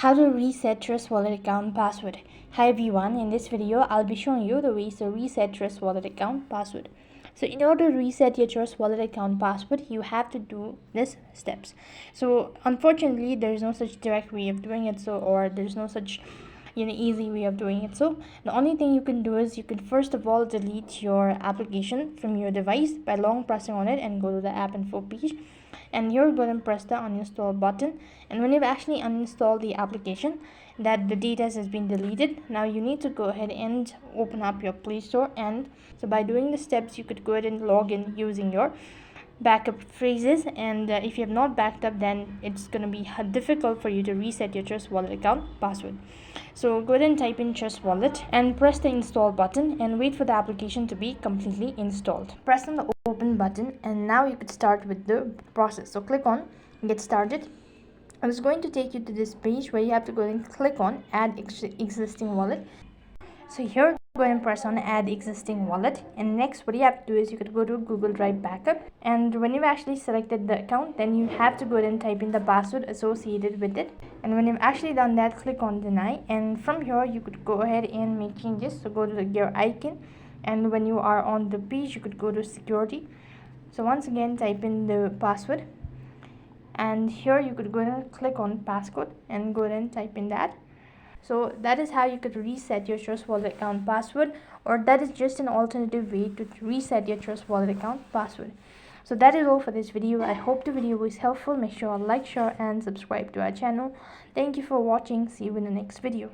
How to reset Trust Wallet account password. Hi everyone, in this video I'll be showing you the ways to reset Trust Wallet account password. So in order to reset your Trust Wallet account password, you have to do these steps. So unfortunately there is no such direct way of doing it, or there's no such easy way of doing it. So the only thing you can do is you can first of all delete your application from your device by long pressing on it and go to the app info page, and you're going to press the uninstall button. And when you've actually uninstalled the application, that the data has been deleted, now you need to go ahead and open up your Play Store. And so by doing the steps, you could go ahead and log in using your backup phrases. And if you have not backed up, then it's going to be difficult for you to reset your Trust Wallet account password. So go ahead and type in Trust Wallet and press the install button and wait for the application to be completely installed. Press on the open button and now you could start with the process. So click on get started. And it's going to take you to this page where you have to go and click on add existing wallet. So here, go and press on add existing wallet, and next what you have to do is you could go to Google Drive backup, and when you've actually selected the account, then you have to go ahead and type in the password associated with it. And when you've actually done that, click on deny, and from here you could go ahead and make changes. So go to the gear icon, and when you are on the page, you could go to security. So once again, type in the password, and here you could go ahead and click on passcode and go ahead and type in that. So that is how you could reset your Trust Wallet account password, or that is just an alternative way to reset your Trust Wallet account password. So that is all for this video. I hope the video was helpful. Make sure to like, share and subscribe to our channel. Thank you for watching. See you in the next video.